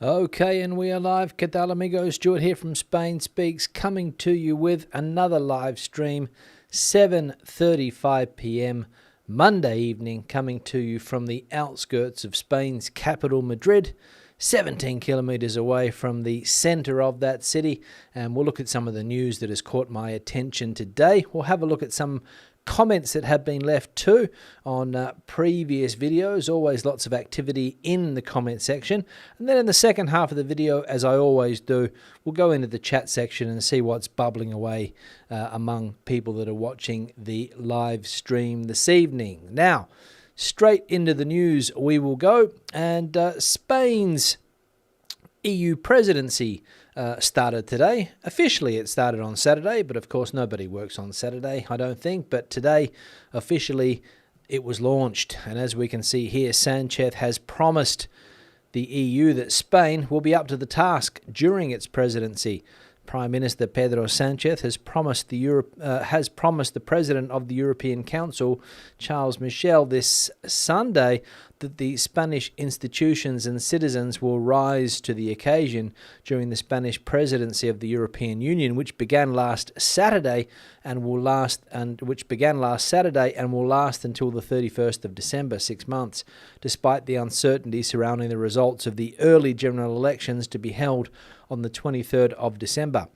Okay, and we are live. ¿Qué tal, amigos? Stuart here from Spain Speaks, coming to you with another live stream, 7:35 p.m. Monday evening, coming to you from the outskirts of Spain's capital, Madrid, 17 kilometres away from the centre of that city. And we'll look at some of the news that has caught my attention today. We'll have a look at some comments that have been left too on previous videos. Always lots of activity in the comment section. And then in the second half of the video, as I always do, we'll go into the chat section and see what's bubbling away among people that are watching the live stream this evening. Now, straight into the news we will go. And Spain's EU presidency started today. Officially, it started on Saturday, but of course nobody works on Saturday, I don't think. But today, officially, it was launched. And as we can see here, Sanchez has promised the EU that Spain will be up to the task during its presidency. Prime Minister Pedro Sanchez has promised the President of the European Council, Charles Michel, this Sunday that the Spanish institutions and citizens will rise to the occasion during the Spanish presidency of the European Union, which began last Saturday and will last until the 31st of December, 6 months, despite the uncertainty surrounding the results of the early general elections to be held on the 23rd of December.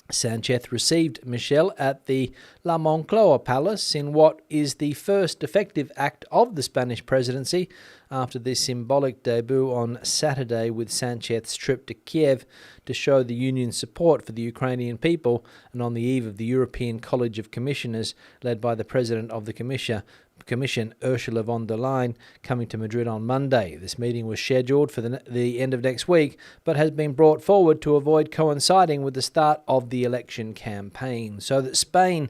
Sanchez received Michel at the La Moncloa Palace in what is the first effective act of the Spanish presidency after the symbolic debut on Saturday with Sanchez's trip to Kiev to show the Union's support for the Ukrainian people, and on the eve of the European College of Commissioners led by the President of the Commission, Ursula von der Leyen, coming to Madrid on Monday. This meeting was scheduled for the end of next week, but has been brought forward to avoid coinciding with the start of the election campaign, so that Spain,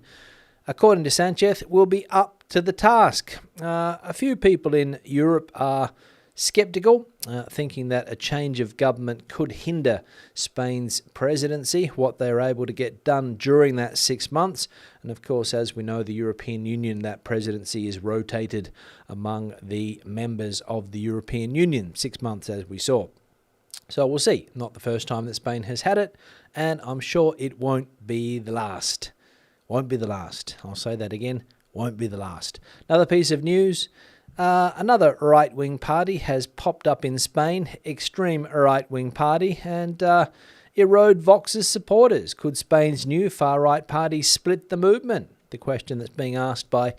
according to Sanchez, will be up to the task. A few people in Europe are sceptical, thinking that a change of government could hinder Spain's presidency, what they are able to get done during that 6 months. And of course, as we know, the European Union, that presidency is rotated among the members of the European Union, 6 months as we saw. So we'll see. Not the first time that Spain has had it, and I'm sure it won't be the last. Won't be the last. I'll say that again. Won't be the last. Another piece of news. Another right-wing party has popped up in Spain, extreme right-wing party, and erode Vox's supporters. Could Spain's new far-right party split the movement? The question that's being asked by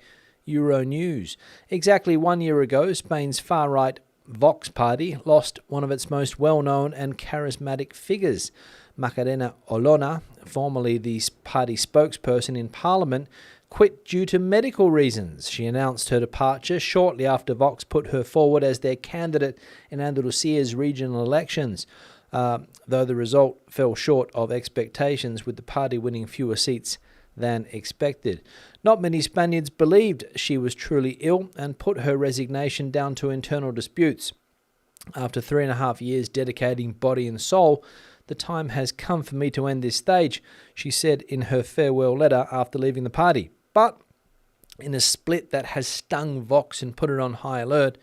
Euronews. Exactly 1 year ago, Spain's far-right Vox party lost one of its most well-known and charismatic figures. Macarena Olona, formerly the party spokesperson in Parliament, quit due to medical reasons. She announced her departure shortly after Vox put her forward as their candidate in Andalusia's regional elections, though the result fell short of expectations, with the party winning fewer seats than expected. Not many Spaniards believed she was truly ill and put her resignation down to internal disputes. After 3.5 years dedicating body and soul, the time has come for me to end this stage, she said in her farewell letter after leaving the party. But in a split that has stung Vox and put it on high alert,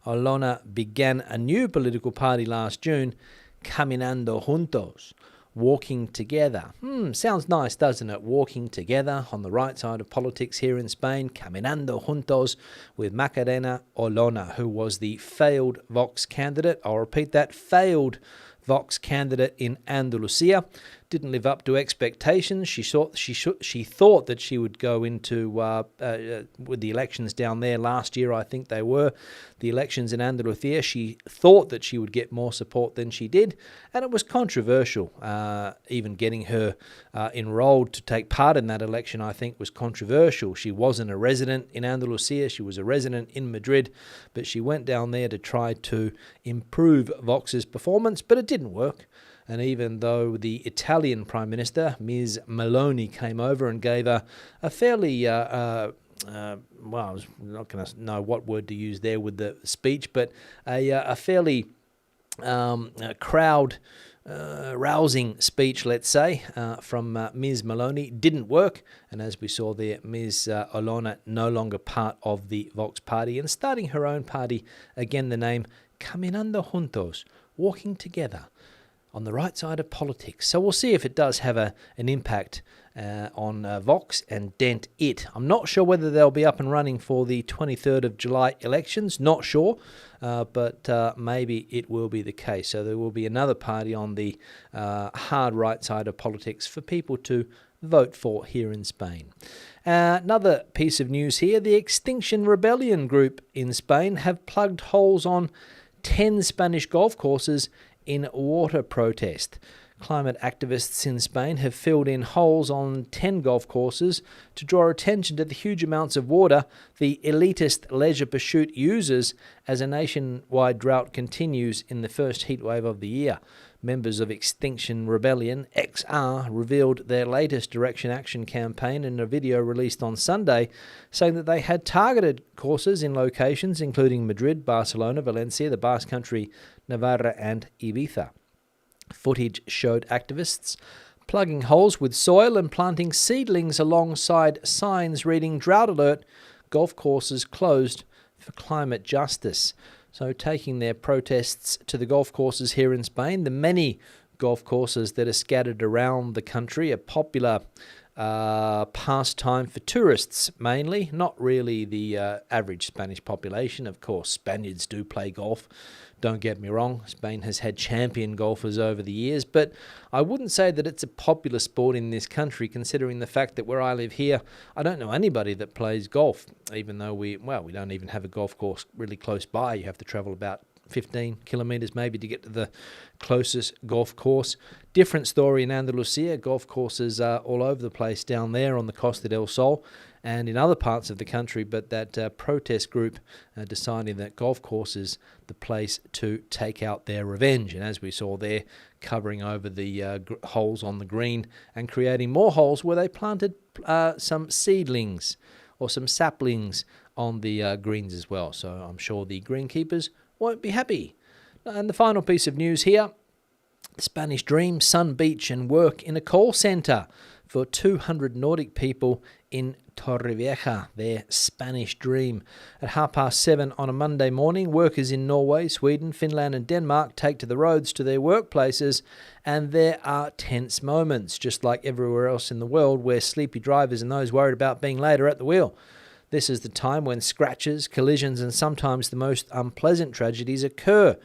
Olona began a new political party last June, Caminando Juntos, walking together. Sounds nice, doesn't it? Walking together on the right side of politics here in Spain, Caminando Juntos, with Macarena Olona, who was the failed Vox candidate. I'll repeat that, failed Vox candidate in Andalusia. Didn't live up to expectations. She thought that she would go into with the elections down there last year. I think they were the elections in Andalusia. She thought that she would get more support than she did, and it was controversial. Even getting her enrolled to take part in that election, I think, was controversial. She wasn't a resident in Andalusia. She was a resident in Madrid, but she went down there to try to improve Vox's performance, but it didn't work. And even though the Italian Prime Minister, Ms. Meloni, came over and gave a fairly, well, I was not going to know what word to use there with the speech, but a fairly crowd-rousing speech, let's say, from Ms. Meloni, didn't work. And as we saw there, Ms. Olona no longer part of the Vox party and starting her own party, again the name Caminando Juntos, walking together on the right side of politics. So we'll see if it does have an impact on Vox and dent it. I'm not sure whether they'll be up and running for the 23rd of July elections. Not sure, but maybe it will be the case. So there will be another party on the hard right side of politics for people to vote for here in Spain. Another piece of news here. The Extinction Rebellion group in Spain have plugged holes on 10 Spanish golf courses in water protest. Climate activists in Spain have filled in holes on 10 golf courses to draw attention to the huge amounts of water the elitist leisure pursuit uses as a nationwide drought continues in the first heatwave of the year. Members of Extinction Rebellion, XR, revealed their latest Direction Action campaign in a video released on Sunday, saying that they had targeted courses in locations including Madrid, Barcelona, Valencia, the Basque Country, Navarra and Ibiza. Footage showed activists plugging holes with soil and planting seedlings alongside signs reading "Drought Alert, golf courses closed for climate justice." So taking their protests to the golf courses here in Spain, the many golf courses that are scattered around the country, a popular pastime for tourists mainly, not really the average Spanish population. Of course, Spaniards do play golf. Don't get me wrong, Spain has had champion golfers over the years, but I wouldn't say that it's a popular sport in this country, considering the fact that where I live here, I don't know anybody that plays golf, even though we don't even have a golf course really close by. You have to travel about 15 kilometres maybe to get to the closest golf course. Different story in Andalusia. Golf courses are all over the place down there on the Costa del Sol and in other parts of the country, but that protest group deciding that golf course is the place to take out their revenge. And as we saw there, covering over the holes on the green and creating more holes where they planted some seedlings or some saplings on the greens as well. So I'm sure the greenkeepers won't be happy. And the final piece of news here, the Spanish dream, sun, beach and work in a call centre for 200 Nordic people in Torrevieja, their Spanish dream. At 7:30 on a Monday morning, workers in Norway, Sweden, Finland and Denmark take to the roads to their workplaces, and there are tense moments, just like everywhere else in the world, where sleepy drivers and those worried about being late are at the wheel. This is the time when scratches, collisions and sometimes the most unpleasant tragedies occur.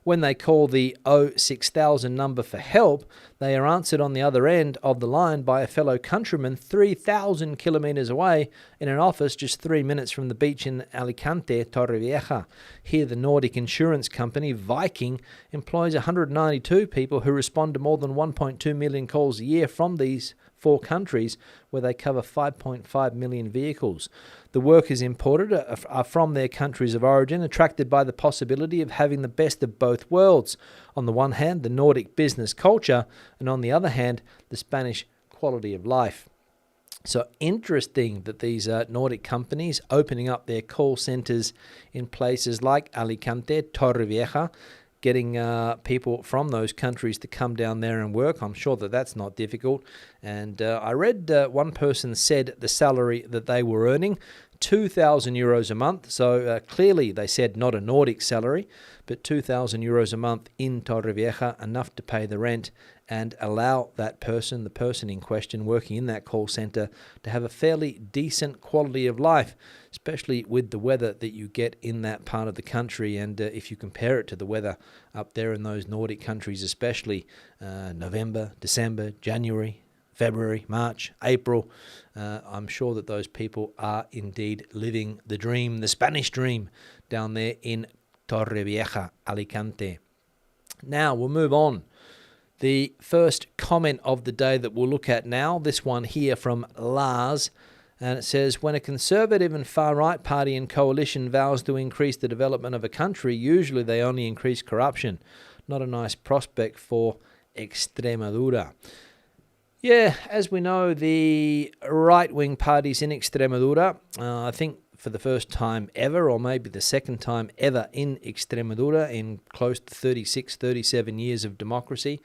When they call the 06000 number for help, they are answered on the other end of the line by a fellow countryman 3,000 kilometres away in an office just 3 minutes from the beach in Alicante, Torrevieja. Here, the Nordic insurance company Viking employs 192 people who respond to more than 1.2 million calls a year from these 4 countries, where they cover 5.5 million vehicles. The workers imported are from their countries of origin, attracted by the possibility of having the best of both worlds. On the one hand, the Nordic business culture, and on the other hand, the Spanish quality of life. So interesting that these Nordic companies opening up their call centres in places like Alicante, Torrevieja, getting people from those countries to come down there and work. I'm sure that that's not difficult. And I read one person said the salary that they were earning, 2,000 euros a month. So clearly they said not a Nordic salary, but 2,000 euros a month in Torrevieja, enough to pay the rent and allow that person, the person in question working in that call centre, to have a fairly decent quality of life, especially with the weather that you get in that part of the country. And if you compare it to the weather up there in those Nordic countries, especially November, December, January, February, March, April, I'm sure that those people are indeed living the dream, the Spanish dream, down there in Torrevieja, Alicante. Now we'll move on. The first comment of the day that we'll look at now, this one here from Lars, and it says, when a conservative and far-right party and coalition vows to increase the development of a country, usually they only increase corruption. Not a nice prospect for Extremadura. Yeah, as we know, the right-wing parties in Extremadura, I think for the first time ever, or maybe the second time ever in Extremadura, in close to 36, 37 years of democracy,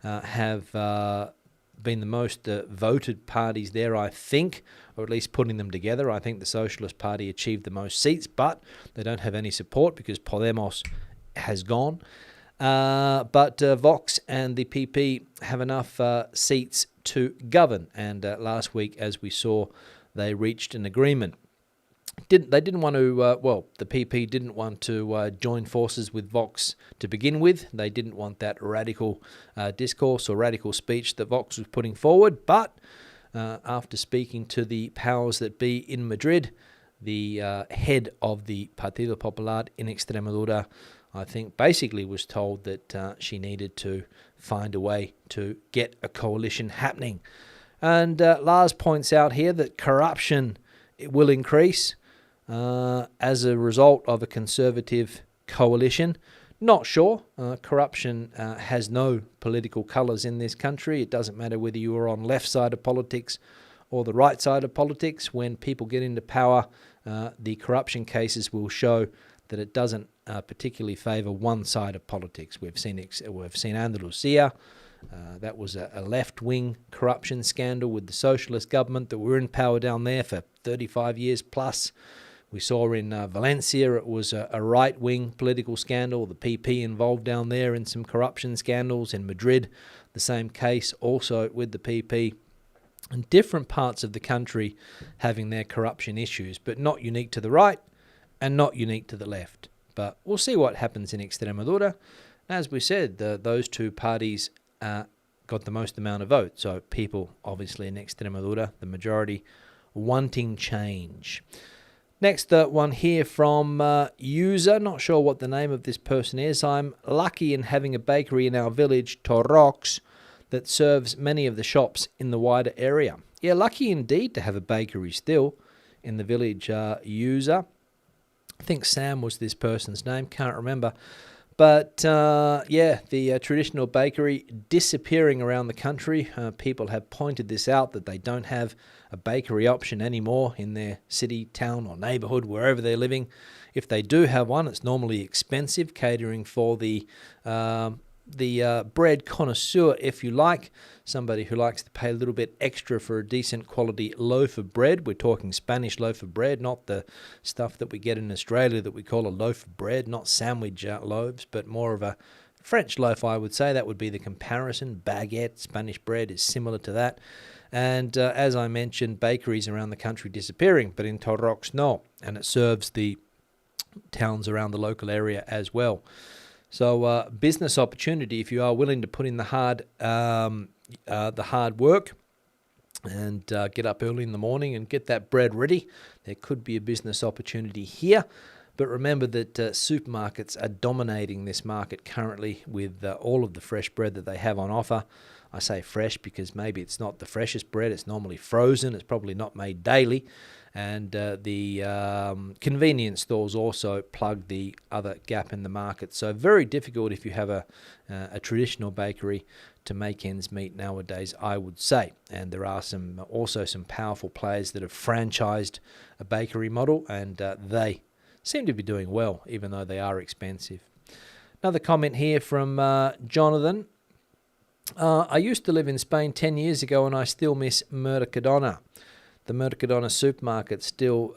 have been the most voted parties there, I think, or at least putting them together. I think the Socialist Party achieved the most seats, but they don't have any support because Podemos has gone. But Vox and the PP have enough seats to govern. And last week, as we saw, they reached an agreement. They didn't want to, the PP didn't want to join forces with Vox to begin with. They didn't want that radical discourse or radical speech that Vox was putting forward. But after speaking to the powers that be in Madrid, the head of the Partido Popular in Extremadura, I think, basically was told that she needed to find a way to get a coalition happening. And Lars points out here that corruption will increase as a result of a conservative coalition. Not sure. Corruption has no political colours in this country. It doesn't matter whether you are on left side of politics or the right side of politics. When people get into power, the corruption cases will show that it doesn't particularly favour one side of politics. We've seen Andalusia. That was a left-wing corruption scandal with the socialist government that were in power down there for 35 years plus. We saw in Valencia it was a right-wing political scandal, the PP involved down there in some corruption scandals. In Madrid, the same case also with the PP. And different parts of the country having their corruption issues, but not unique to the right and not unique to the left. But we'll see what happens in Extremadura. As we said, those two parties got the most amount of votes. So people, obviously, in Extremadura, the majority, wanting change. Next one here from user. Not sure what the name of this person is. I'm lucky in having a bakery in our village, Nordics, that serves many of the shops in the wider area. Yeah, lucky indeed to have a bakery still in the village, user. I think Sam was this person's name. Can't remember. But, the traditional bakery disappearing around the country. People have pointed this out, that they don't have a bakery option anymore in their city, town or neighbourhood, wherever they're living. If they do have one, it's normally expensive, catering for the bread connoisseur, if you like, somebody who likes to pay a little bit extra for a decent quality loaf of bread. We're talking Spanish loaf of bread, not the stuff that we get in Australia that we call a loaf of bread, not sandwich loaves, but more of a French loaf, I would say. That would be the comparison. Baguette, Spanish bread is similar to that. And as I mentioned, bakeries around the country disappearing, but in Torrox, no. And it serves the towns around the local area as well. So business opportunity, if you are willing to put in the hard work and get up early in the morning and get that bread ready, there could be a business opportunity here. But remember that supermarkets are dominating this market currently with all of the fresh bread that they have on offer. I say fresh because maybe it's not the freshest bread. It's normally frozen. It's probably not made daily. And the convenience stores also plug the other gap in the market. So very difficult if you have a traditional bakery to make ends meet nowadays, I would say. And there are also some powerful players that have franchised a bakery model, and they seem to be doing well, even though they are expensive. Another comment here from Jonathan. I used to live in Spain 10 years ago and I still miss Mercadona. The Mercadona supermarket still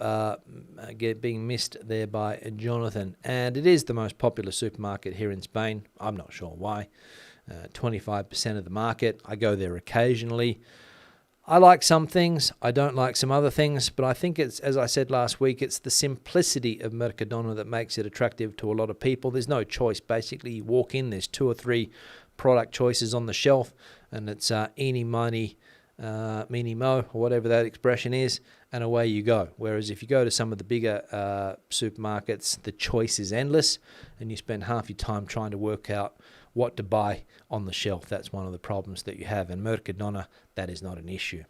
being missed there by Jonathan. And it is the most popular supermarket here in Spain. I'm not sure why. 25% of the market. I go there occasionally. I like some things. I don't like some other things. But I think it's, as I said last week, it's the simplicity of Mercadona that makes it attractive to a lot of people. There's no choice. Basically, you walk in, there's 2 or 3 product choices on the shelf, and it's eeny, miny, meeny, mo, or whatever that expression is, and away you go. Whereas if you go to some of the bigger supermarkets, the choice is endless, and you spend half your time trying to work out what to buy on the shelf. That's one of the problems that you have. In Mercadona, that is not an issue.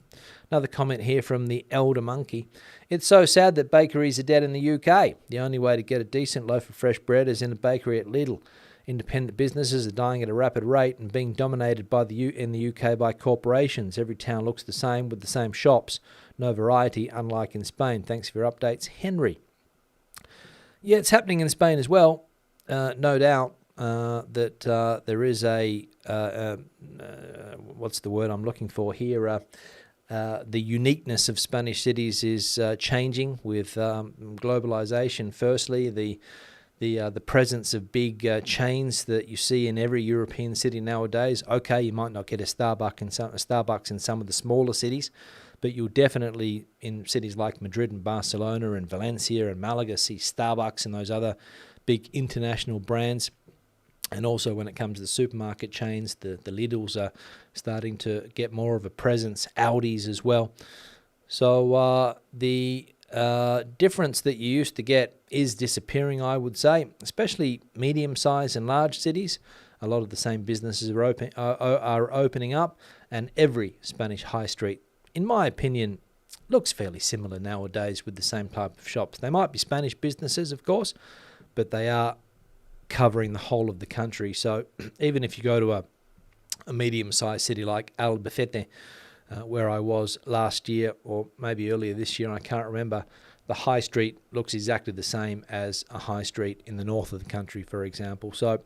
Another comment here from the Elder Monkey. It's so sad that bakeries are dead in the UK. The only way to get a decent loaf of fresh bread is in a bakery at Lidl. Independent businesses are dying at a rapid rate and being dominated in the UK by corporations. Every town looks the same with the same shops. No variety, unlike in Spain. Thanks for your updates, Henry. Yeah, it's happening in Spain as well. No doubt that there is what's the word I'm looking for here? The uniqueness of Spanish cities is changing with globalization. Firstly, the presence of big chains that you see in every European city nowadays. Okay, you might not get a Starbucks in some of the smaller cities, but you'll definitely, in cities like Madrid and Barcelona and Valencia and Malaga, see Starbucks and those other big international brands. And also when it comes to the supermarket chains, the Lidls are starting to get more of a presence, Audis as well. So the difference that you used to get is disappearing, I would say, especially medium-sized and large cities. A lot of the same businesses are opening up, and every Spanish high street, in my opinion, looks fairly similar nowadays with the same type of shops. They might be Spanish businesses, of course, but they are covering the whole of the country. So even if you go to a medium-sized city like Albacete, where I was last year or maybe earlier this year, I can't remember, the high street looks exactly the same as a high street in the north of the country, for example. So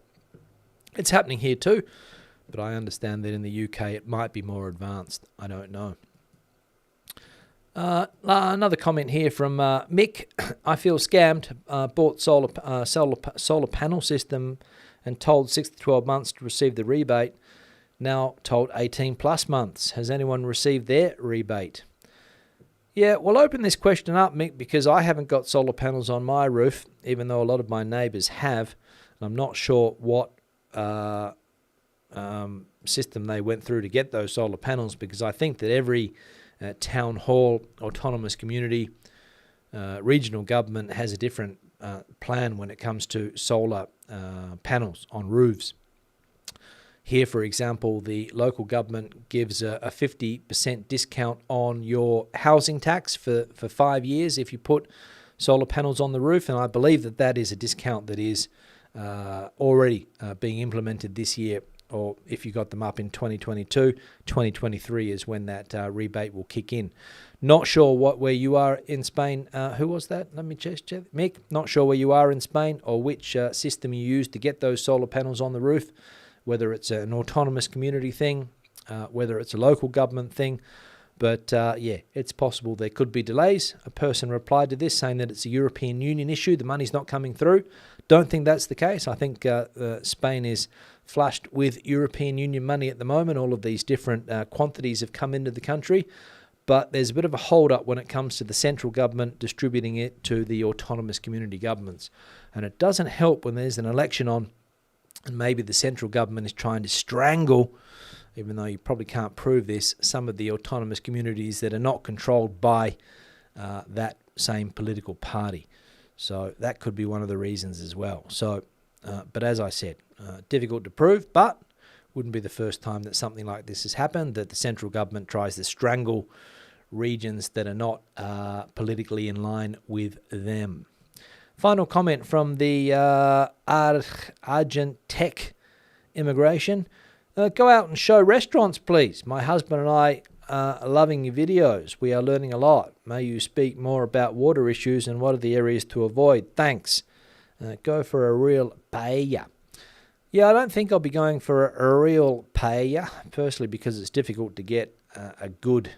it's happening here too, but I understand that in the UK it might be more advanced. I don't know. Another comment here from Mick. I feel scammed. Bought solar panel system and told 6 to 12 months to receive the rebate. Now told 18 plus months. Has anyone received their rebate? Yeah, we'll open this question up, Mick, because I haven't got solar panels on my roof, even though a lot of my neighbours have. And I'm not sure what system they went through to get those solar panels, because I think that every town hall, autonomous community, regional government has a different plan when it comes to solar panels on roofs. Here, for example, the local government gives a 50% discount on your housing tax for 5 years if you put solar panels on the roof, and I believe that that is a discount that is already being implemented this year, or if you got them up in 2022, 2023 is when that rebate will kick in. Not sure where you are in Spain. Who was that? Let me check. Mick, not sure where you are in Spain or which system you use to get those solar panels on the roof, whether it's an autonomous community thing, whether it's a local government thing. But yeah, it's possible there could be delays. A person replied to this saying that it's a European Union issue. The money's not coming through. Don't think that's the case. I think Spain is flushed with European Union money at the moment. All of these different quantities have come into the country. But there's a bit of a hold-up when it comes to the central government distributing it to the autonomous community governments. And it doesn't help when there's an election on and maybe the central government is trying to strangle, even though you probably can't prove this, some of the autonomous communities that are not controlled by that same political party. So that could be one of the reasons as well. So, but as I said, difficult to prove, but wouldn't be the first time that something like this has happened, that the central government tries to strangle regions that are not politically in line with them. Final comment from the Argentec immigration. Go out and show restaurants, please. My husband and I are loving your videos. We are learning a lot. May you speak more about water issues and what are the areas to avoid. Thanks. Go for a real paella. Yeah, I don't think I'll be going for a real paella, firstly because it's difficult to get a good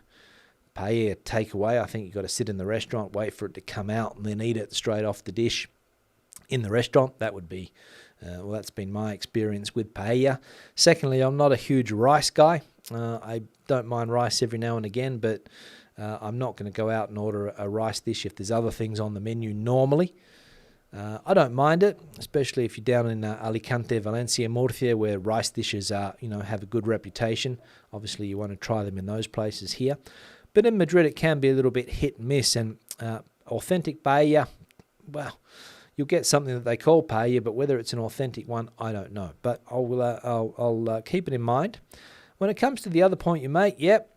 paella takeaway. I think you've got to sit in the restaurant, wait for it to come out, and then eat it straight off the dish in the restaurant. That would be, well, that's been my experience with paella. Secondly, I'm not a huge rice guy. I don't mind rice every now and again, but I'm not going to go out and order a rice dish if there's other things on the menu normally. I don't mind it, especially if you're down in Alicante, Valencia, Murcia, where rice dishes are, have a good reputation. Obviously, you want to try them in those places here. But in Madrid, it can be a little bit hit and miss. And authentic paella, well, you'll get something that they call paella, but whether it's an authentic one, I don't know. But I'll keep it in mind. When it comes to the other point you make, yep,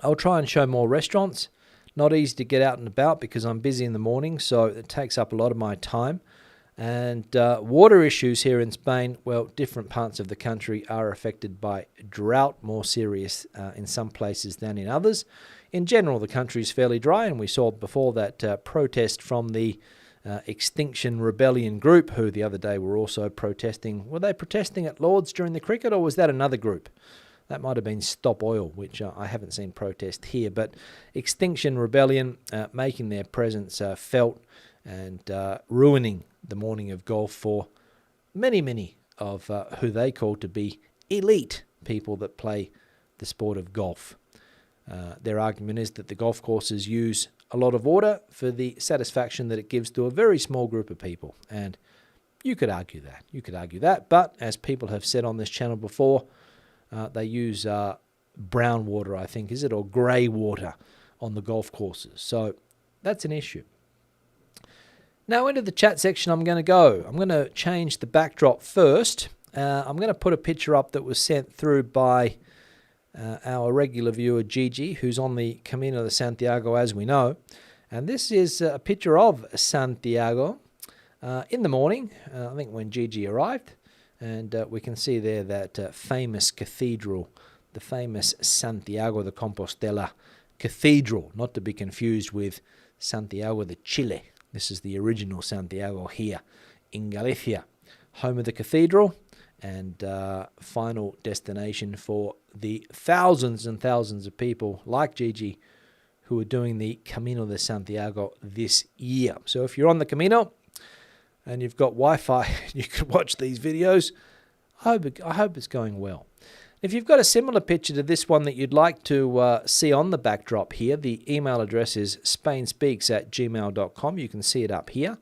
I'll try and show more restaurants. Not easy to get out and about because I'm busy in the morning, so it takes up a lot of my time. And water issues here in Spain, well, different parts of the country are affected by drought, more serious in some places than in others. In general, the country is fairly dry, and we saw before that protest from the Extinction Rebellion group, who the other day were also protesting. Were they protesting at Lord's during the cricket, or was that another group? That might have been Stop Oil, which I haven't seen protest here. But Extinction Rebellion making their presence felt and ruining the morning of golf for many of who they call to be elite people that play the sport of golf. Their argument is that the golf courses use a lot of water for the satisfaction that it gives to a very small group of people. And you could argue that. But as people have said on this channel before, they use brown water, I think, is it, or grey water on the golf courses. So that's an issue. Now into the chat section I'm going to go. I'm going to change the backdrop first. I'm going to put a picture up that was sent through by our regular viewer Gigi, who's on the Camino de Santiago, as we know. And this is a picture of Santiago in the morning, I think when Gigi arrived. And we can see there that famous cathedral, the famous Santiago de Compostela Cathedral, not to be confused with Santiago de Chile. This is the original Santiago here in Galicia, home of the cathedral and final destination for the thousands and thousands of people like Gigi who are doing the Camino de Santiago this year. So if you're on the Camino and you've got Wi-Fi, you can watch these videos. I hope it's going well. If you've got a similar picture to this one that you'd like to see on the backdrop here, the email address is spainspeaks@gmail.com. You can see it up here.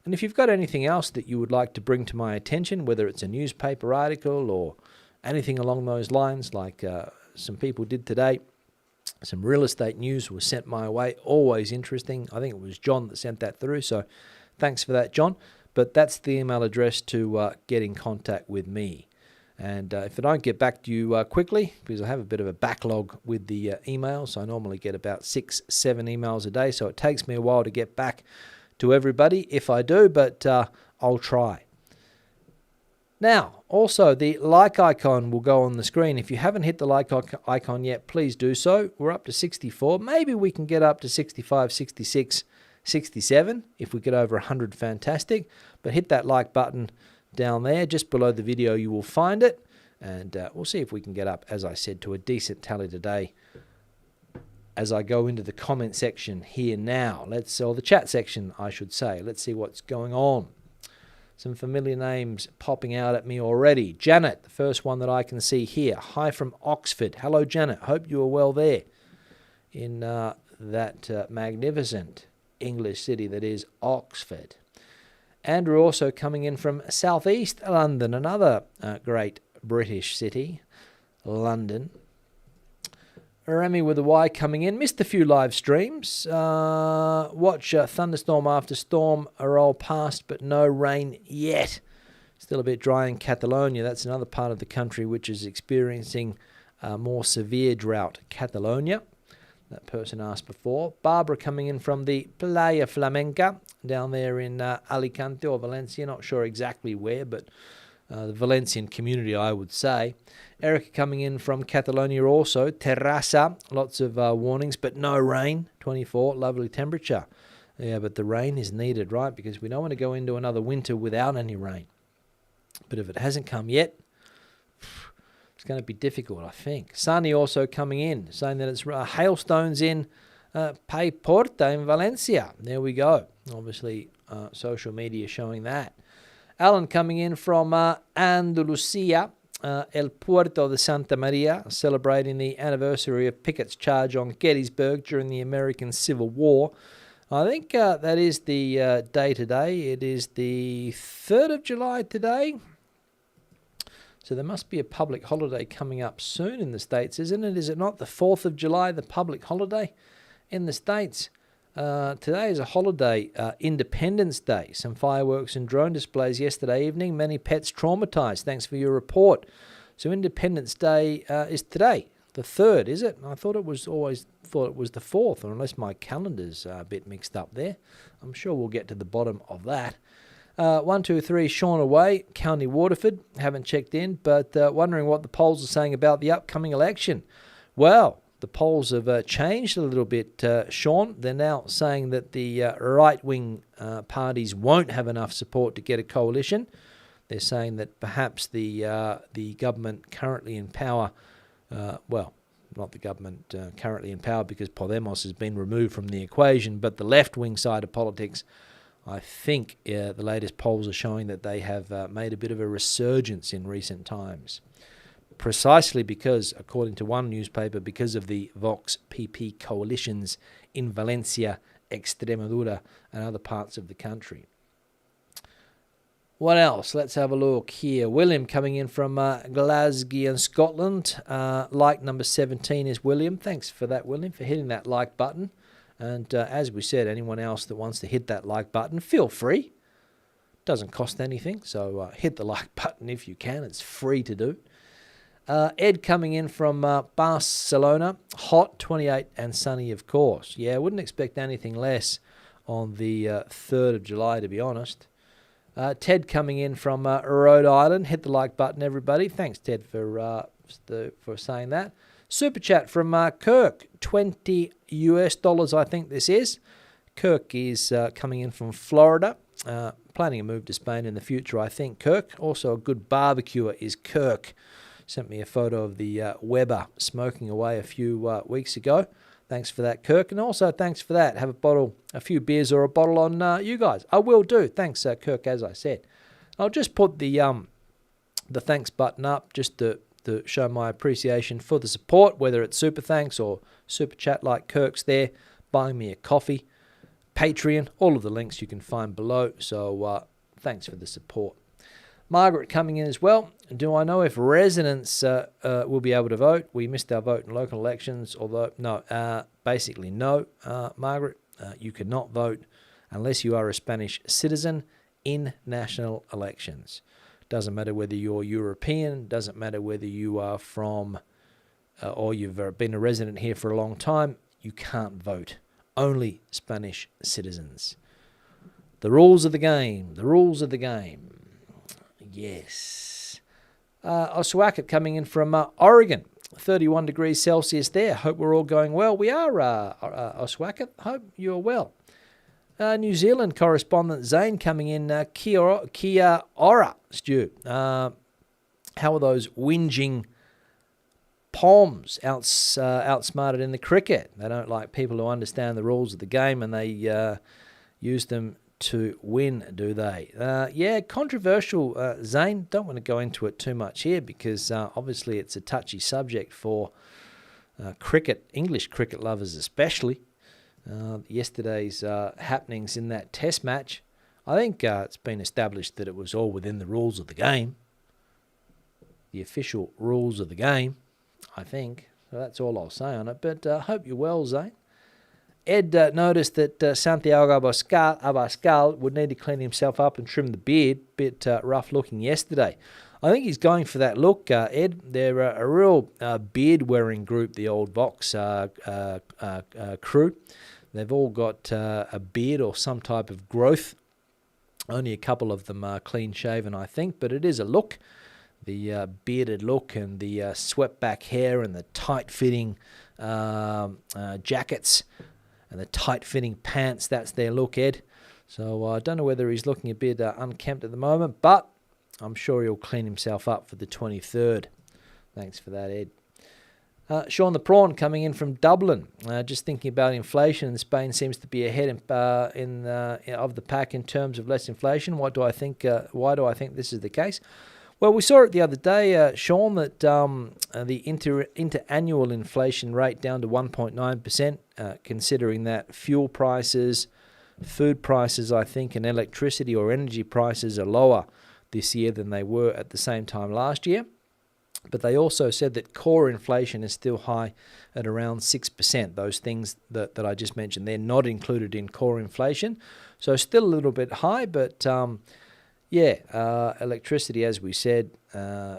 And if you've got anything else that you would like to bring to my attention, whether it's a newspaper article or anything along those lines, like some people did today, some real estate news was sent my way, always interesting. I think it was John that sent that through, so thanks for that, John. But that's the email address to get in contact with me. And if I don't get back to you quickly, because I have a bit of a backlog with the emails, I normally get about 6-7 emails a day, so it takes me a while to get back to everybody if I do, but I'll try. Now, also, the like icon will go on the screen. If you haven't hit the like icon yet, please do so. We're up to 64. Maybe we can get up to 65, 66, 67. If we get over 100, fantastic. But hit that like button down there. Just below the video, you will find it. And we'll see if we can get up, as I said, to a decent tally today as I go into the comment section here now. Or the chat section, I should say. Let's see what's going on. Some familiar names popping out at me already. Janet, the first one that I can see here. Hi from Oxford. Hello, Janet. Hope you are well there in that magnificent English city that is Oxford. Andrew also coming in from southeast London, another great British city, London. Remy with a Y coming in. Missed a few live streams. Watch thunderstorm after storm roll past, but no rain yet. Still a bit dry in Catalonia. That's another part of the country which is experiencing more severe drought. Catalonia. That person asked before. Barbara coming in from the Playa Flamenca down there in Alicante or Valencia. Not sure exactly where, but the Valencian community, I would say. Erica coming in from Catalonia also. Terrassa, lots of warnings, but no rain. 24, lovely temperature. Yeah, but the rain is needed, right? Because we don't want to go into another winter without any rain. But if it hasn't come yet, it's going to be difficult, I think. Sunny also coming in, saying that it's hailstones in Pay Porta in Valencia. There we go. Obviously, social media showing that. Alan coming in from Andalusia, El Puerto de Santa Maria, celebrating the anniversary of Pickett's charge on Gettysburg during the American Civil War. I think that is the day today. It is the 3rd of July today. So there must be a public holiday coming up soon in the States, isn't it? Is it not the 4th of July, the public holiday in the States? Today is a holiday, Independence Day. Some fireworks and drone displays yesterday evening. Many pets traumatized. Thanks for your report. So Independence Day is today, the 3rd, is it? I thought it was the 4th, or unless my calendar's a bit mixed up there. I'm sure we'll get to the bottom of that. 1, 2, 3, Sean away, County Waterford. Haven't checked in, but wondering what the polls are saying about the upcoming election. Well, the polls have changed a little bit, Sean. They're now saying that the right-wing parties won't have enough support to get a coalition. They're saying that perhaps the government currently in power, well, not the government currently in power because Podemos has been removed from the equation, but the left-wing side of politics, I think the latest polls are showing that they have made a bit of a resurgence in recent times. Precisely because, according to one newspaper, because of the Vox PP coalitions in Valencia, Extremadura, and other parts of the country. What else? Let's have a look here. William coming in from Glasgow, Scotland. Like number 17 is William. Thanks for that, William, for hitting that like button. And as we said, anyone else that wants to hit that like button, feel free. Doesn't cost anything, so hit the like button if you can. It's free to do. Ed coming in from Barcelona. Hot, 28 and sunny, of course. Yeah, I wouldn't expect anything less on the 3rd of July, to be honest. Ted coming in from Rhode Island. Hit the like button, everybody. Thanks, Ted, for saying that. Super chat from Kirk, $20 US, I think this is. Kirk is coming in from Florida. Planning a move to Spain in the future, I think, Kirk. Also a good barbecuer is Kirk. Sent me a photo of the Weber smoking away a few weeks ago. Thanks for that, Kirk. And also thanks for that. Have a few beers or a bottle on you guys. I will do. Thanks, Kirk, as I said. I'll just put the thanks button up just to show my appreciation for the support, whether it's super thanks or super chat like Kirk's there, buying me a coffee, Patreon, all of the links you can find below. So thanks for the support. Margaret coming in as well. Do I know if residents will be able to vote? We missed our vote in local elections, although, no, basically no, Margaret. You cannot vote unless you are a Spanish citizen in national elections. Doesn't matter whether you're European, doesn't matter whether you are from or you've been a resident here for a long time, you can't vote. Only Spanish citizens. The rules of the game, the rules of the game. Yes. Oswaka coming in from Oregon, 31 degrees Celsius there. Hope we're all going well. We are, Oswaka. Hope you're well. New Zealand correspondent Zane coming in. Kia ora, Stu. How are those whinging Poms outsmarted in the cricket? They don't like people who understand the rules of the game, and they use them to win, do they? Yeah, controversial, Zane. Don't want to go into it too much here because obviously it's a touchy subject for cricket, English cricket lovers especially. Yesterday's happenings in that test match, I think it's been established that it was all within the rules of the game. The official rules of the game, I think. So that's all I'll say on it. But I hope you're well, Zane. Ed noticed that Santiago Abascal would need to clean himself up and trim the beard. Bit rough looking yesterday. I think he's going for that look, Ed. They're a real beard-wearing group, the old Vox crew. They've all got a beard or some type of growth. Only a couple of them are clean-shaven, I think, but it is a look. The bearded look and the swept-back hair and the tight-fitting jackets and the tight-fitting pants, that's their look, Ed. So I don't know whether he's looking a bit unkempt at the moment, but I'm sure he'll clean himself up for the 23rd. Thanks for that, Ed. Sean the Prawn coming in from Dublin. Just thinking about inflation, Spain seems to be ahead of the pack in terms of less inflation. Why do I think this is the case? Well, we saw it the other day, Sean, that the interannual inflation rate down to 1.9%, considering that fuel prices, food prices, I think, and electricity or energy prices are lower this year than they were at the same time last year. But they also said that core inflation is still high at around 6%. Those things that I just mentioned, they're not included in core inflation. So still a little bit high, but electricity, as we said,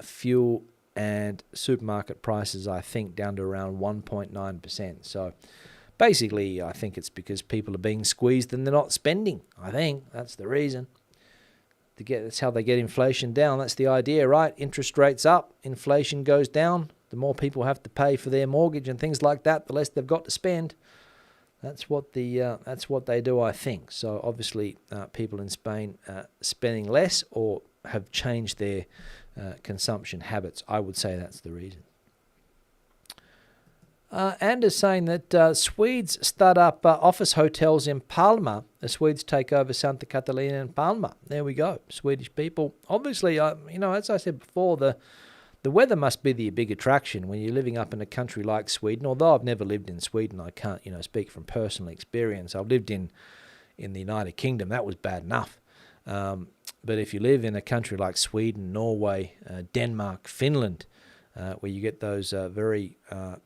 fuel and supermarket prices, I think, down to around 1.9%. So basically, I think it's because people are being squeezed and they're not spending. I think that's the reason. That's how they get inflation down. That's the idea, right? Interest rates up, inflation goes down. The more people have to pay for their mortgage and things like that, the less they've got to spend. That's what they do, I think. So obviously, people in Spain spending less or have changed their consumption habits. I would say that's the reason. Anders saying that Swedes start up office hotels in Palma. The Swedes take over Santa Catalina and Palma. There we go. Swedish people. Obviously, as I said before, the weather must be the big attraction when you're living up in a country like Sweden. Although I've never lived in Sweden, I can't, speak from personal experience. I've lived in the United Kingdom. That was bad enough. But if you live in a country like Sweden, Norway, Denmark, Finland, where you get those very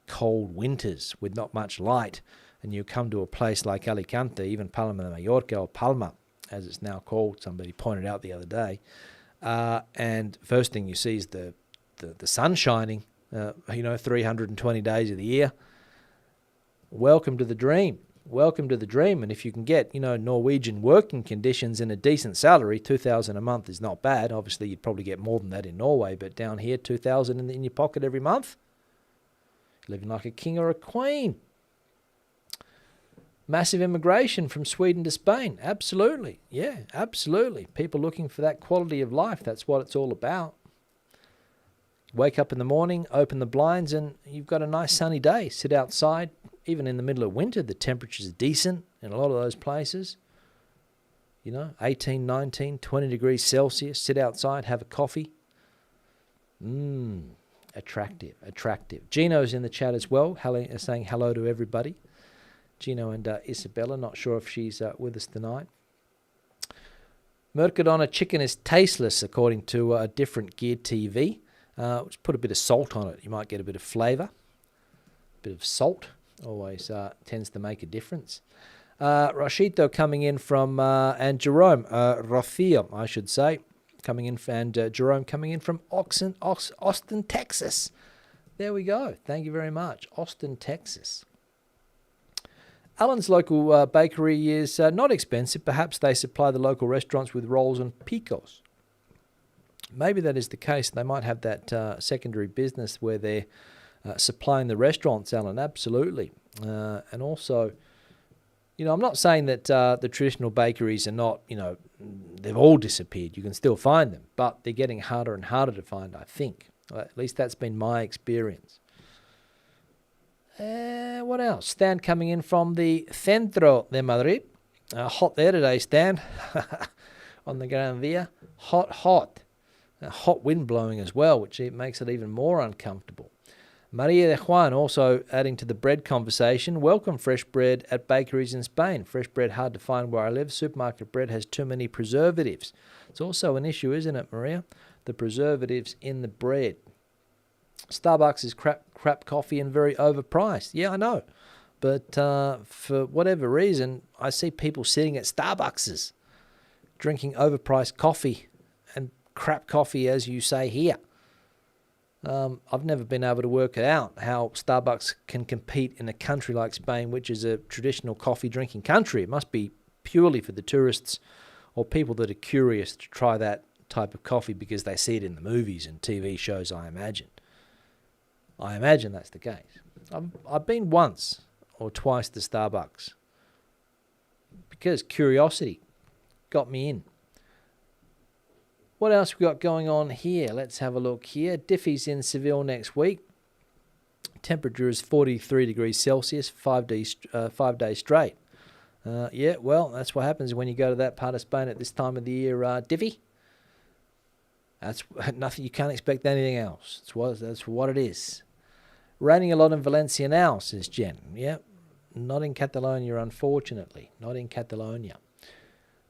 cold winters with not much light, and you come to a place like Alicante, even Palma de Mallorca, or Palma, as it's now called, somebody pointed out the other day, and first thing you see is the sun shining, 320 days of the year. Welcome to the dream. Welcome to the dream. And if you can get, Norwegian working conditions and a decent salary, 2,000 a month is not bad. Obviously, you'd probably get more than that in Norway, but down here, 2,000 in your pocket every month. Living like a king or a queen. Massive immigration from Sweden to Spain. Absolutely. Yeah, absolutely. People looking for that quality of life. That's what it's all about. Wake up in the morning, open the blinds, and you've got a nice sunny day. Sit outside. Even in the middle of winter, the temperature's decent in a lot of those places. 18, 19, 20 degrees Celsius. Sit outside, have a coffee. Attractive. Gino's in the chat as well, saying hello to everybody. Gino and Isabella, not sure if she's with us tonight. Mercadona chicken is tasteless, according to a different Gear TV. Just put a bit of salt on it. You might get a bit of flavour. A bit of salt always tends to make a difference. Rashito coming in from, and Jerome, Rafia, I should say, coming in, and Jerome coming in from Austin, Texas. There we go. Thank you very much. Austin, Texas. Alan's local bakery is not expensive. Perhaps they supply the local restaurants with rolls and picos. Maybe that is the case. They might have that secondary business where they're supplying the restaurants, Alan. Absolutely. And also, I'm not saying that the traditional bakeries are not, they've all disappeared. You can still find them, but they're getting harder and harder to find, I think. At least that's been my experience. What else? Stan coming in from the Centro de Madrid. Hot there today, Stan. On the Gran Via. Hot. Hot wind blowing as well, which makes it even more uncomfortable. Maria de Juan also adding to the bread conversation. Welcome fresh bread at bakeries in Spain. Fresh bread hard to find where I live. Supermarket bread has too many preservatives. It's also an issue, isn't it, Maria? The preservatives in the bread. Starbucks is crap coffee and very overpriced. Yeah, I know. But for whatever reason, I see people sitting at Starbucks drinking overpriced coffee and crap coffee, as you say here. I've never been able to work it out how Starbucks can compete in a country like Spain, which is a traditional coffee drinking country. It must be purely for the tourists or people that are curious to try that type of coffee because they see it in the movies and TV shows, I imagine. I imagine that's the case. I've been once or twice to Starbucks because curiosity got me in. What else we got going on here? Let's have a look here. Diffie's in Seville next week. Temperature is 43 degrees Celsius, 5 days straight. Yeah, well, that's what happens when you go to that part of Spain at this time of the year, Diffie. That's nothing. You can't expect anything else. That's what it is. Raining a lot in Valencia now, says Jen. Yeah, not in Catalonia, unfortunately. Not in Catalonia.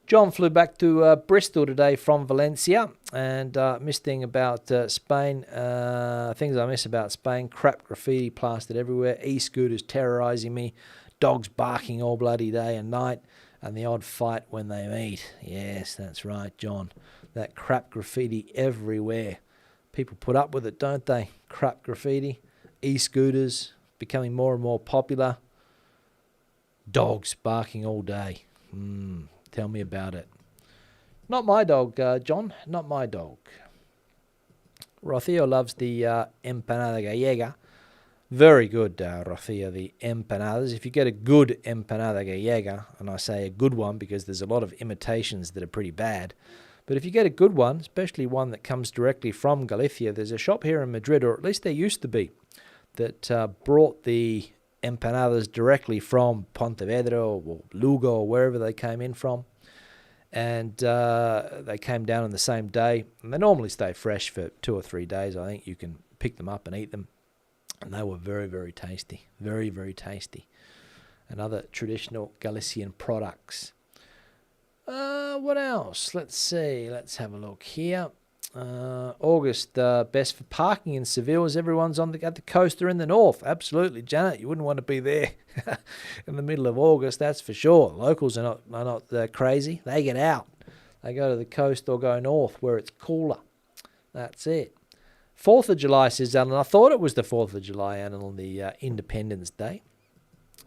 John flew back to Bristol today from Valencia, and missed thing about Spain. Things I miss about Spain: crap graffiti plastered everywhere, e-scooters terrorising me, dogs barking all bloody day and night, and the odd fight when they meet. Yes, that's right, John. That crap graffiti everywhere. People put up with it, don't they? Crap graffiti, e-scooters becoming more and more popular, dogs barking all day. Tell me about it. Not my dog, John. Not my dog. Rocío loves the empanada gallega. Very good, Rocío, the empanadas. If you get a good empanada gallega, and I say a good one because there's a lot of imitations that are pretty bad, but if you get a good one, especially one that comes directly from Galicia, there's a shop here in Madrid, or at least there used to be, that brought the empanadas directly from Pontevedra or Lugo or wherever they came in from. And they came down on the same day. And they normally stay fresh for 2 or 3 days. I think you can pick them up and eat them. And they were very, very tasty. Very, very tasty. And other traditional Galician products. What else? Let's see. Let's have a look here. August, best for parking in Seville as everyone's at the coast or in the north. Absolutely, Janet. You wouldn't want to be there in the middle of August, that's for sure. Locals are not crazy. They get out. They go to the coast or go north where it's cooler. That's it. 4th of July, says Alan. I thought it was the 4th of July, Alan, on the Independence Day.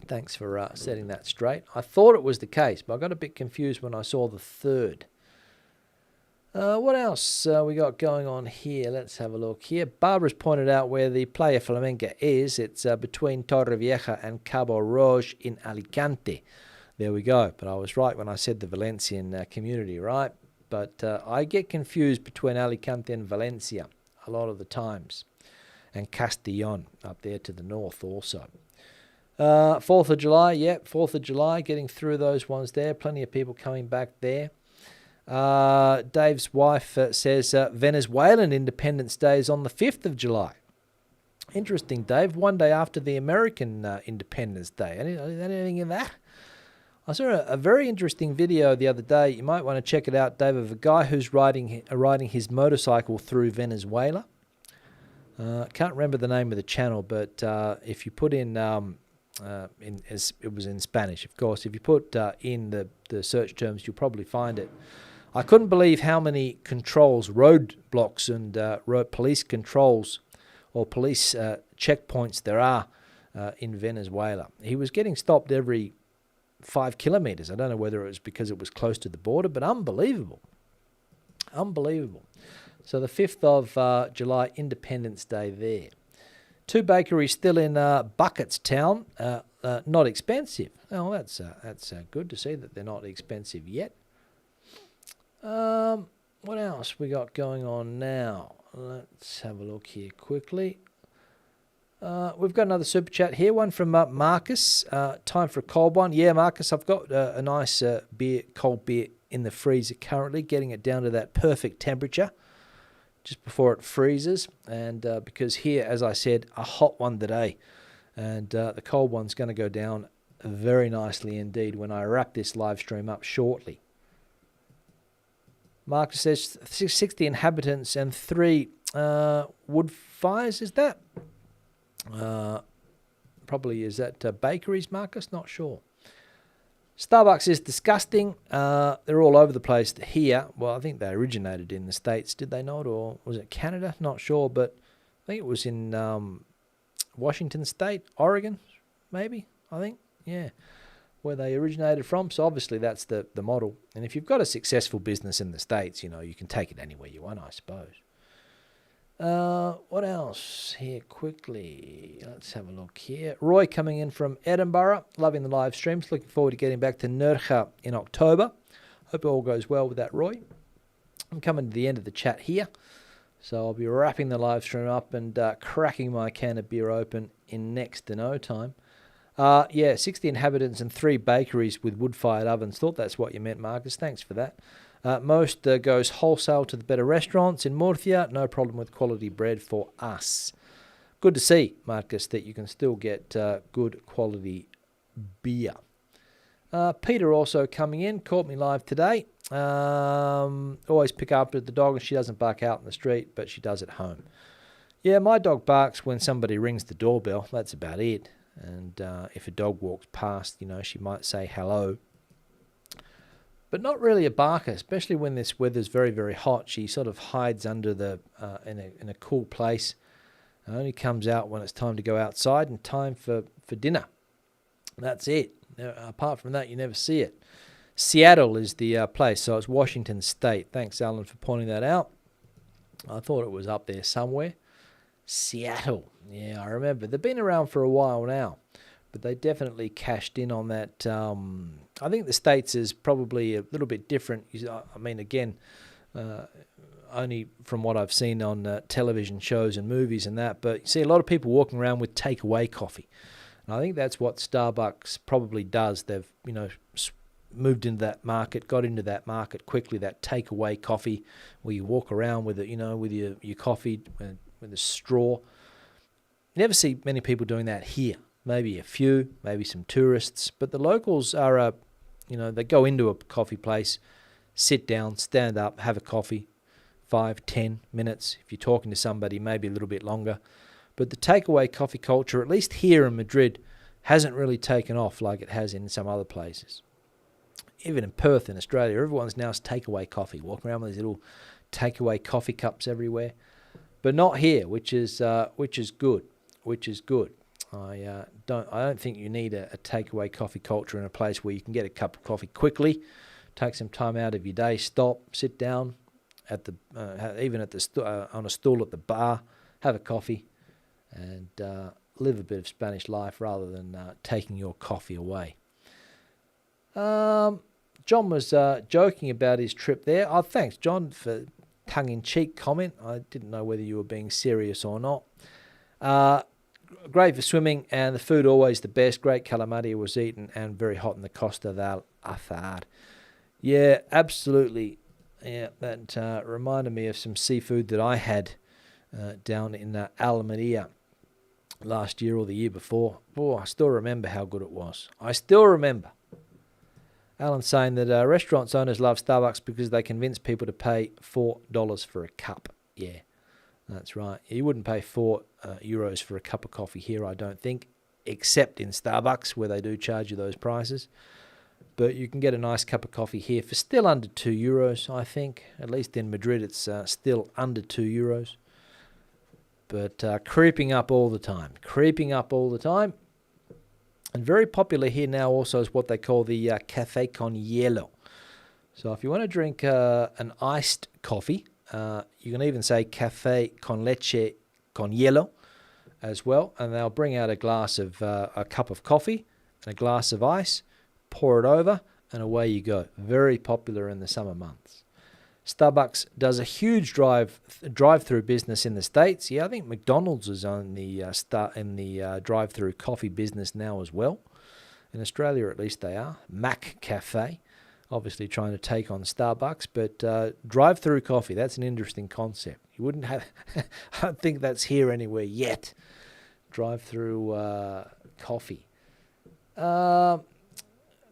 Thanks for setting that straight. I thought it was the case, but I got a bit confused when I saw the 3rd. What else we got going on here? Let's have a look here. Barbara's pointed out where the Playa Flamenca is. It's between Torrevieja and Cabo Roig in Alicante. There we go. But I was right when I said the Valencian community, right? But I get confused between Alicante and Valencia a lot of the times. And Castellón up there to the north also. 4th of July, 4th of July, getting through those ones there. Plenty of people coming back there. Dave's wife says Venezuelan Independence Day is on the 5th of July. Interesting, Dave. One day after the American Independence Day. Anything in that? I saw a very interesting video the other day. You might want to check it out, Dave, of a guy who's riding his motorcycle through Venezuela. Can't remember the name of the channel, but if you put in as it was in Spanish, of course. If you put in the search terms, you'll probably find it. I couldn't believe how many controls, roadblocks and police controls or police checkpoints there are in Venezuela. He was getting stopped every 5 kilometers. I don't know whether it was because it was close to the border, but unbelievable. Unbelievable. So the 5th of July, Independence Day there. 2 bakeries still in Bucketstown, not expensive. Oh, that's good to see that they're not expensive yet. What else we got going on now? Let's have a look here quickly. We've got another super chat here, one from Marcus. Time for a cold one. Yeah, Marcus, I've got a nice cold beer in the freezer currently, getting it down to that perfect temperature just before it freezes. And because here, as I said, a hot one today. And the cold one's going to go down very nicely indeed when I wrap this live stream up shortly. Marcus says 60 inhabitants and 3 wood fires. Is that? Probably is that bakeries, Marcus? Not sure. Starbucks is disgusting. They're all over the place here. Well, I think they originated in the States, did they not? Or was it Canada? Not sure, but I think it was in Washington State, Oregon, maybe, I think. Yeah, where they originated from. So obviously that's the model. And if you've got a successful business in the States, you know, you can take it anywhere you want, I suppose. What else here quickly? Let's have a look here. Roy coming in from Edinburgh, loving the live streams. Looking forward to getting back to Nordic in October. Hope it all goes well with that, Roy. I'm coming to the end of the chat here. So I'll be wrapping the live stream up and cracking my can of beer open in next to no time. 60 inhabitants and 3 bakeries with wood-fired ovens. Thought that's what you meant, Marcus. Thanks for that. Most goes wholesale to the better restaurants in Murcia. No problem with quality bread for us. Good to see, Marcus, that you can still get good quality beer. Peter also coming in, caught me live today. Always pick up the dog, and she doesn't bark out in the street, but she does at home. Yeah, my dog barks when somebody rings the doorbell. That's about it. And if a dog walks past, you know, she might say hello. But not really a barker, especially when this weather's very, very hot. She sort of hides under the in a cool place and only comes out when it's time to go outside and time for dinner. That's it. Apart from that, you never see it. Seattle is the place, so it's Washington State. Thanks, Alan, for pointing that out. I thought it was up there somewhere. Seattle. Yeah, I remember. They've been around for a while now, but they definitely cashed in on that. I think the States is probably a little bit different. I mean, again, only from what I've seen on television shows and movies and that, but you see a lot of people walking around with takeaway coffee. And I think that's what Starbucks probably does. They've, moved into that market, got into that market quickly, that takeaway coffee where you walk around with it, with your coffee with a straw. You never see many people doing that here. Maybe a few, maybe some tourists, but the locals are, they go into a coffee place, sit down, stand up, have a coffee, 5-10 minutes. If you're talking to somebody, maybe a little bit longer. But the takeaway coffee culture, at least here in Madrid, hasn't really taken off like it has in some other places. Even in Perth in Australia, everyone's now takeaway coffee, walking around with these little takeaway coffee cups everywhere. But not here, which is good. I don't think you need a takeaway coffee culture in a place where you can get a cup of coffee quickly, take some time out of your day, stop, sit down at the on a stool at the bar, have a coffee, and live a bit of Spanish life rather than taking your coffee away. John was joking about his trip there. Oh, thanks, John, for tongue-in-cheek comment. I didn't know whether you were being serious or not. Great for swimming, and the food always the best. Great calamari was eaten, and very hot in the Costa del Azahar. Yeah, absolutely. Yeah, that reminded me of some seafood that I had down in Almeria last year or the year before. Oh, I still remember how good it was. I still remember. Alan's saying that restaurants owners love Starbucks because they convince people to pay $4 for a cup. Yeah, that's right. You wouldn't pay €4 for a cup of coffee here, I don't think, except in Starbucks where they do charge you those prices. But you can get a nice cup of coffee here for still under €2, I think. At least in Madrid, it's still under €2. But creeping up all the time. And very popular here now also is what they call the café con hielo. So if you want to drink an iced coffee, you can even say café con leche con hielo as well. And they'll bring out a glass of a cup of coffee and a glass of ice, pour it over, and away you go. Very popular in the summer months. Starbucks does a huge drive-through business in the States. Yeah, I think McDonald's is on the drive-through coffee business now as well. In Australia, at least they are. Mac Cafe, obviously trying to take on Starbucks, but drive-through coffee, that's an interesting concept. You wouldn't have, I don't think that's here anywhere yet. Drive-through coffee.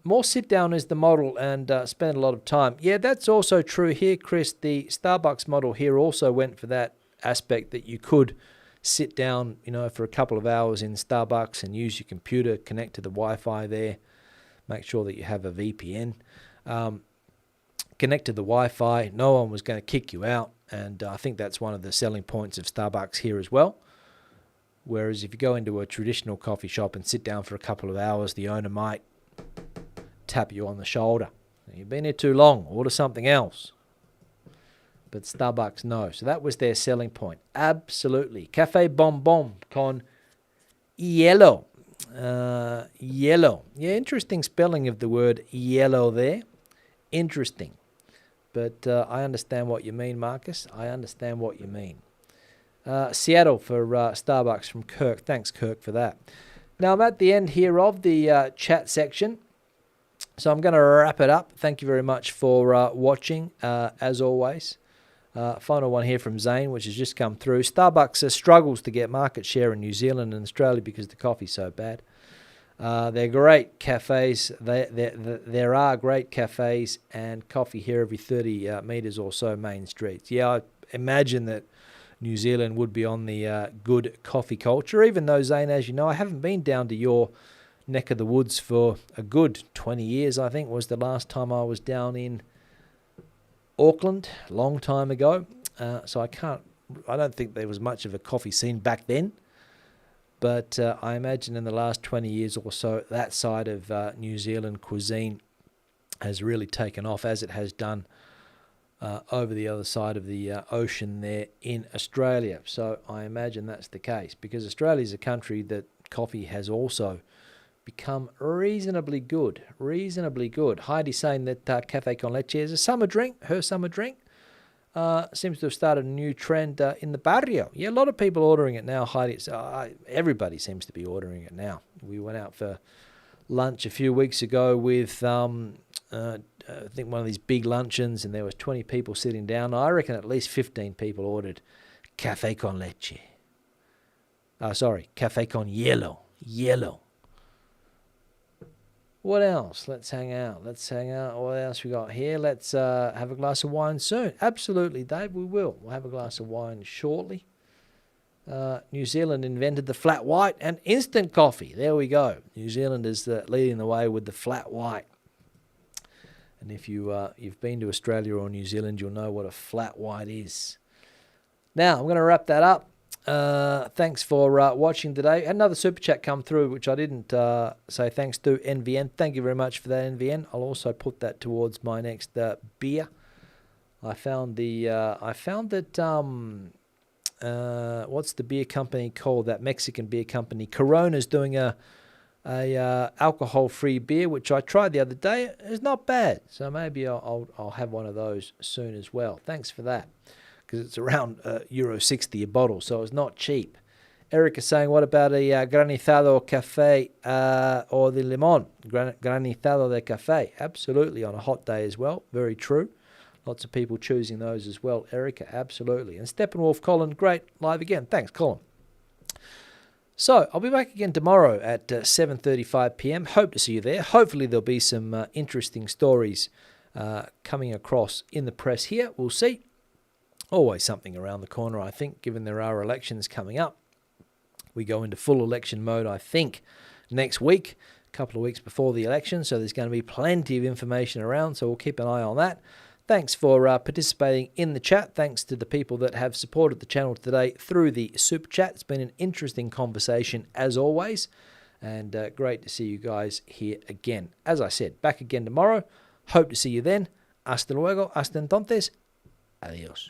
More sit-down is the model and spend a lot of time. Yeah, that's also true here, Chris. The Starbucks model here also went for that aspect that you could sit down, for a couple of hours in Starbucks and use your computer, connect to the Wi-Fi there, make sure that you have a VPN, connect to the Wi-Fi. No one was going to kick you out, and I think that's one of the selling points of Starbucks here as well. Whereas if you go into a traditional coffee shop and sit down for a couple of hours, the owner might tap you on the shoulder. You've been here too long, order something else. But Starbucks, no. So that was their selling point. Absolutely. Café Bombom con hielo. Yellow. Yeah, interesting spelling of the word yellow there. Interesting. But I understand what you mean, Marcus. I understand what you mean. Seattle for Starbucks from Kirk. Thanks, Kirk, for that. Now, I'm at the end here of the chat section. So I'm going to wrap it up. Thank you very much for watching, as always. Final one here from Zane, which has just come through. Starbucks struggles to get market share in New Zealand and Australia because the coffee's so bad. They're great cafes. There are great cafes and coffee here every 30 metres or so main streets. Yeah, I imagine that New Zealand would be on the good coffee culture, even though, Zane, as you know, I haven't been down to your neck of the woods for a good 20 years, I think, was the last time I was down in Auckland, a long time ago. So I don't think there was much of a coffee scene back then. But I imagine in the last 20 years or so, that side of New Zealand cuisine has really taken off, as it has done over the other side of the ocean there in Australia. So I imagine that's the case, because Australia is a country that coffee has also become reasonably good. Heidi saying that Café con Leche is a summer drink, her summer drink. seems to have started a new trend in the barrio. Yeah, a lot of people ordering it now. Heidi, everybody seems to be ordering it now. We went out for lunch a few weeks ago with, I think, one of these big luncheons, and there was 20 people sitting down. I reckon at least 15 people ordered café con leche. Café con hielo. Hielo. What else? Let's hang out. What else we got here? Let's have a glass of wine soon. Absolutely, Dave, we will. We'll have a glass of wine shortly. New Zealand invented the flat white and instant coffee. There we go. New Zealand is leading the way with the flat white. And if you've been to Australia or New Zealand, you'll know what a flat white is. Now, I'm going to wrap that up. Thanks for watching today. Another super chat come through, which I didn't say thanks to, NVN. Thank you very much for that, NVN. I'll also put that towards my next beer. I found that what's the beer company called? That Mexican beer company, Corona's doing a alcohol-free beer, which I tried the other day. It's not bad, so maybe I'll have one of those soon as well. Thanks for that, because it's around €60 a bottle, so it's not cheap. Eric is saying, what about a granizado café or the limón? Granizado de café. Absolutely, on a hot day as well. Very true. Lots of people choosing those as well, Erica. Absolutely. And Steppenwolf, Colin, great. Live again. Thanks, Colin. So I'll be back again tomorrow at 7:35 p.m. Hope to see you there. Hopefully there'll be some interesting stories coming across in the press here. We'll see. Always something around the corner, I think, given there are elections coming up. We go into full election mode, I think, next week, a couple of weeks before the election. So there's going to be plenty of information around, so we'll keep an eye on that. Thanks for participating in the chat. Thanks to the people that have supported the channel today through the super chat. It's been an interesting conversation as always, and great to see you guys here again. As I said, back again tomorrow. Hope to see you then. Hasta luego. Hasta entonces. Adiós.